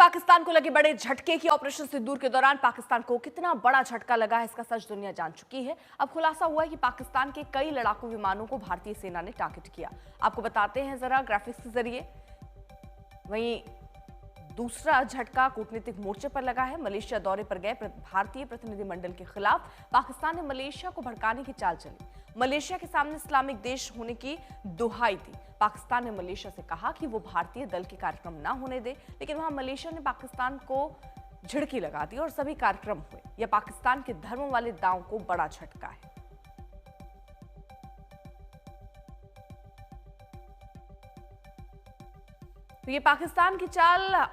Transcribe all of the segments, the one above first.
पाकिस्तान को लगे बड़े झटके की ऑपरेशन सिंदूर के दौरान पाकिस्तान को कितना बड़ा झटका लगा है, इसका सच दुनिया जान चुकी है। अब खुलासा हुआ है कि पाकिस्तान के कई लड़ाकू विमानों को भारतीय सेना ने टारगेट किया। आपको बताते हैं जरा ग्राफिक्स के जरिए। वहीं दूसरा झटका कूटनीतिक मोर्चे पर लगा है। मलेशिया दौरे पर गए भारतीय प्रतिनिधिमंडल के खिलाफ पाकिस्तान ने मलेशिया को भड़काने की चाल चली। मलेशिया के सामने इस्लामिक देश होने की दुहाई दी। पाकिस्तान ने मलेशिया से कहा कि वो भारतीय दल के कार्यक्रम ना होने दे, लेकिन वहां मलेशिया ने पाकिस्तान को झिड़की लगा दी और सभी कार्यक्रम हुए। यह पाकिस्तान के धर्म वाले दांव को बड़ा झटका है। तो ये पाकिस्तान की चाल,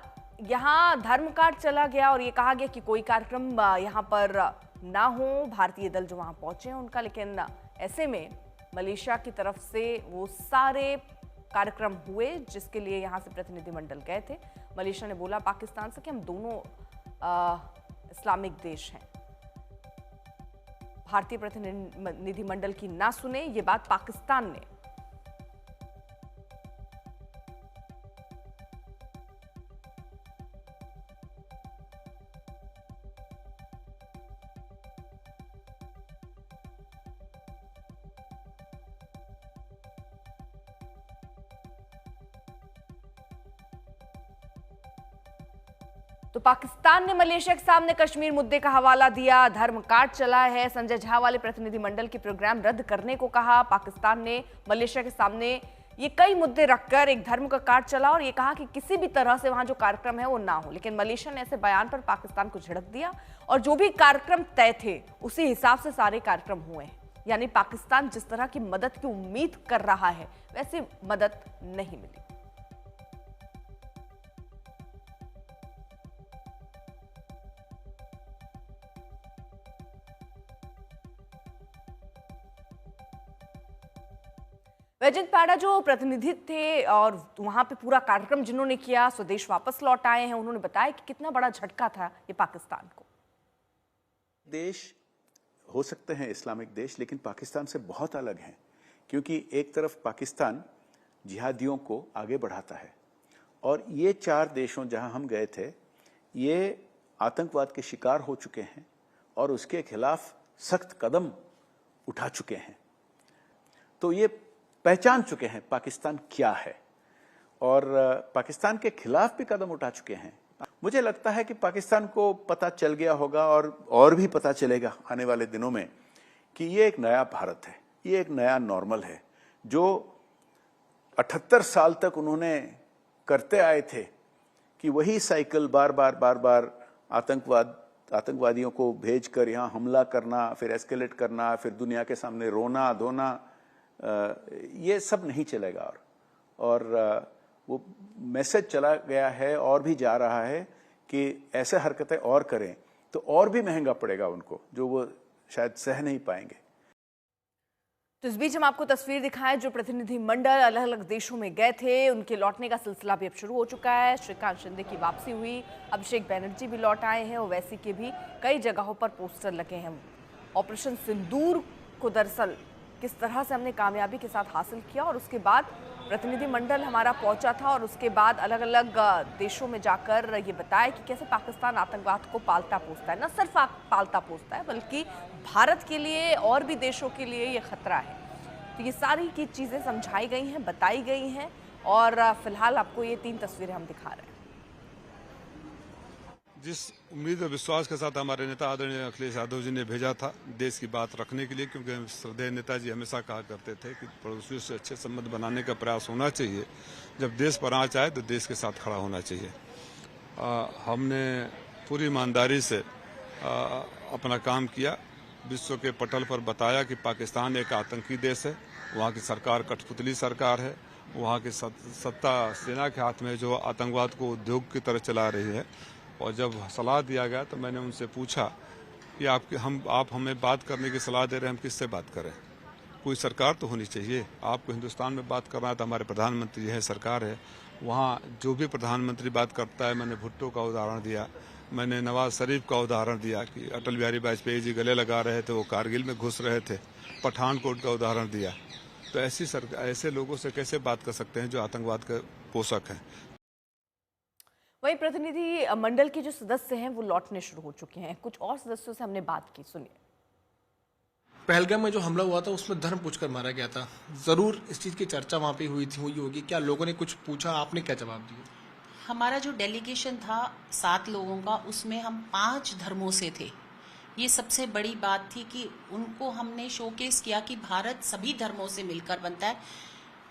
यहां धर्म कार्ड चला गया और ये कहा गया कि कोई कार्यक्रम यहां पर ना हो, भारतीय दल जो वहां पहुंचे हैं उनका। लेकिन ऐसे में मलेशिया की तरफ से वो सारे कार्यक्रम हुए जिसके लिए यहां से प्रतिनिधिमंडल गए थे। मलेशिया ने बोला पाकिस्तान से कि हम दोनों इस्लामिक देश हैं। भारतीय प्रतिनिधिमंडल की ना सुने, ये बात पाकिस्तान ने। तो पाकिस्तान ने मलेशिया के सामने कश्मीर मुद्दे का हवाला दिया, धर्म कार्ड चला है, संजय झा वाले प्रतिनिधिमंडल के प्रोग्राम रद्द करने को कहा। पाकिस्तान ने मलेशिया के सामने ये कई मुद्दे रखकर एक धर्म का कार्ड चला और ये कहा कि किसी भी तरह से वहां जो कार्यक्रम है वो ना हो। लेकिन मलेशिया ने ऐसे बयान पर पाकिस्तान को झिड़क दिया और जो भी कार्यक्रम तय थे उसी हिसाब से सारे कार्यक्रम हुए हैं। यानी पाकिस्तान जिस तरह की मदद की उम्मीद कर रहा है वैसी मदद नहीं मिली। वैजंत पाड़ा जो प्रतिनिधि थे और वहां पे पूरा कार्यक्रम जिन्होंने किया, स्वदेश वापस लौट आए हैं, उन्होंने बताया कि कितना बड़ा झटका था ये पाकिस्तान को। देश हो सकते हैं इस्लामिक देश, लेकिन पाकिस्तान से बहुत अलग हैं, क्योंकि एक तरफ पाकिस्तान जिहादियों को आगे बढ़ाता है और ये 4 देशों जहां हम गए थे ये आतंकवाद के शिकार हो चुके हैं और उसके खिलाफ सख्त कदम उठा चुके हैं। तो ये पहचान चुके हैं पाकिस्तान क्या है और पाकिस्तान के खिलाफ भी कदम उठा चुके हैं। मुझे लगता है कि पाकिस्तान को पता चल गया होगा और भी पता चलेगा आने वाले दिनों में कि ये एक नया भारत है, ये एक नया नॉर्मल है। जो 78 साल तक उन्होंने करते आए थे कि वही साइकिल बार बार आतंकवादियों को भेजकर यहाँ हमला करना, फिर एस्केलेट करना, फिर दुनिया के सामने रोना धोना, ये सब नहीं चलेगा। और वो मैसेज चला गया है और भी जा रहा है कि ऐसे हरकतें और करें तो और भी महंगा पड़ेगा उनको, जो वो शायद सह नहीं पाएंगे। तो इस बीच हम आपको तस्वीर दिखाएं जो प्रतिनिधिमंडल अलग अलग देशों में गए थे, उनके लौटने का सिलसिला भी अब शुरू हो चुका है। श्रीकांत शिंदे की वापसी हुई, अभिषेक बैनर्जी भी लौट आए हैं, ओवैसी के भी कई जगहों पर पोस्टर लगे हैं। ऑपरेशन सिंदूर को दरअसल किस तरह से हमने कामयाबी के साथ हासिल किया और उसके बाद प्रतिनिधिमंडल हमारा पहुंचा था और उसके बाद अलग अलग देशों में जाकर ये बताया कि कैसे पाकिस्तान आतंकवाद को पालता पोसता है। न सिर्फ पालता पोसता है बल्कि भारत के लिए और भी देशों के लिए ये खतरा है। तो ये सारी की चीज़ें समझाई गई हैं, बताई गई हैं और फिलहाल आपको ये 3 तस्वीरें हम दिखा रहे हैं। जिस उम्मीद और विश्वास के साथ हमारे नेता आदरणीय अखिलेश यादव जी ने भेजा था देश की बात रखने के लिए, क्योंकि श्रद्धेय नेताजी हमेशा कहा करते थे कि पड़ोसियों से अच्छे संबंध बनाने का प्रयास होना चाहिए। जब देश पर आँच आए तो देश के साथ खड़ा होना चाहिए। हमने पूरी ईमानदारी से अपना काम किया, विश्व के पटल पर बताया कि पाकिस्तान एक आतंकी देश है, वहाँ की सरकार कठपुतली सरकार है, वहाँ की सत्ता सेना के हाथ में जो आतंकवाद को उद्योग की तरह चला रही है। और जब सलाह दिया गया तो मैंने उनसे पूछा कि आप हमें बात करने की सलाह दे रहे हैं, हम किससे बात करें? कोई सरकार तो होनी चाहिए। आपको हिंदुस्तान में बात करना है तो हमारे प्रधानमंत्री है, सरकार है। वहाँ जो भी प्रधानमंत्री बात करता है, मैंने भुट्टो का उदाहरण दिया, मैंने नवाज शरीफ का उदाहरण दिया कि अटल बिहारी वाजपेयी जी गले लगा रहे थे, वो कारगिल में घुस रहे थे, पठानकोट का उदाहरण दिया। तो ऐसे लोगों से कैसे बात कर सकते हैं जो आतंकवाद के पोषक हैं? वहीं प्रतिनिधि मंडल के जो सदस्य हैं वो लौटने शुरू हो चुके हैं। कुछ और सदस्यों से हमने बात की, सुनिए। पहलगाम में जो हमला हुआ था उसमें धर्म पूछकर मारा गया था। जरूर इस चीज की चर्चा वहां पे हुई होगी। क्या लोगों ने कुछ पूछा, आपने क्या जवाब दिया? हमारा जो डेलीगेशन था 7 लोगों का, उसमें हम 5 धर्मों से थे। ये सबसे बड़ी बात थी कि उनको हमने शोकेस किया कि भारत सभी धर्मों से मिलकर बनता है,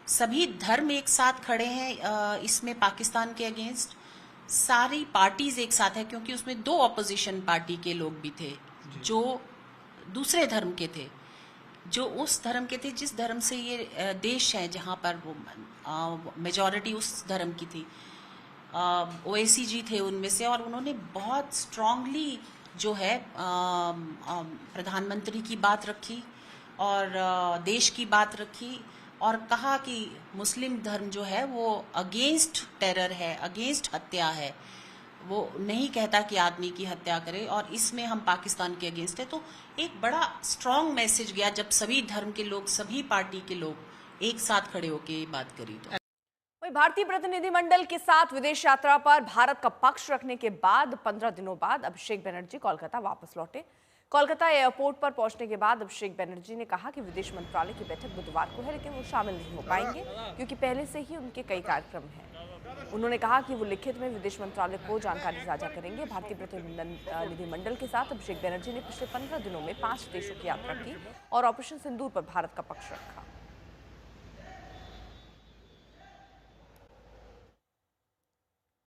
सभी धर्म एक साथ खड़े हैं इसमें पाकिस्तान के अगेंस्ट, सारी पार्टीज एक साथ है, क्योंकि उसमें 2 ऑपोजिशन पार्टी के लोग भी थे जो दूसरे धर्म के थे, जो उस धर्म के थे जिस धर्म से ये देश है, जहाँ पर वो मेजॉरिटी उस धर्म की थी। ओवैसी जी थे उनमें से, और उन्होंने बहुत स्ट्रांगली जो है प्रधानमंत्री की बात रखी और देश की बात रखी, और कहा कि मुस्लिम धर्म जो है वो अगेंस्ट टेरर है, अगेंस्ट हत्या है, वो नहीं कहता कि आदमी की हत्या करे, और इसमें हम पाकिस्तान के अगेंस्ट है। तो एक बड़ा स्ट्रांग मैसेज गया जब सभी धर्म के लोग, सभी पार्टी के लोग एक साथ खड़े होकर ये बात करी। तो वहीं भारतीय प्रतिनिधिमंडल के साथ विदेश यात्रा पर भारत का पक्ष रखने के बाद 15 दिनों बाद अभिषेक बनर्जी कोलकाता वापस लौटे। कोलकाता एयरपोर्ट पर पहुंचने के बाद अभिषेक बनर्जी ने कहा कि विदेश मंत्रालय की बैठक बुधवार को है, लेकिन वो शामिल नहीं हो पाएंगे क्योंकि पहले से ही उनके कई कार्यक्रम हैं। उन्होंने कहा कि वो लिखित में विदेश मंत्रालय को जानकारी साझा करेंगे। भारतीय प्रतिनिधिमंडल के साथ अभिषेक बनर्जी ने पिछले 15 दिनों में 5 देशों की यात्रा की और ऑपरेशन सिंदूर पर भारत का पक्ष रखा।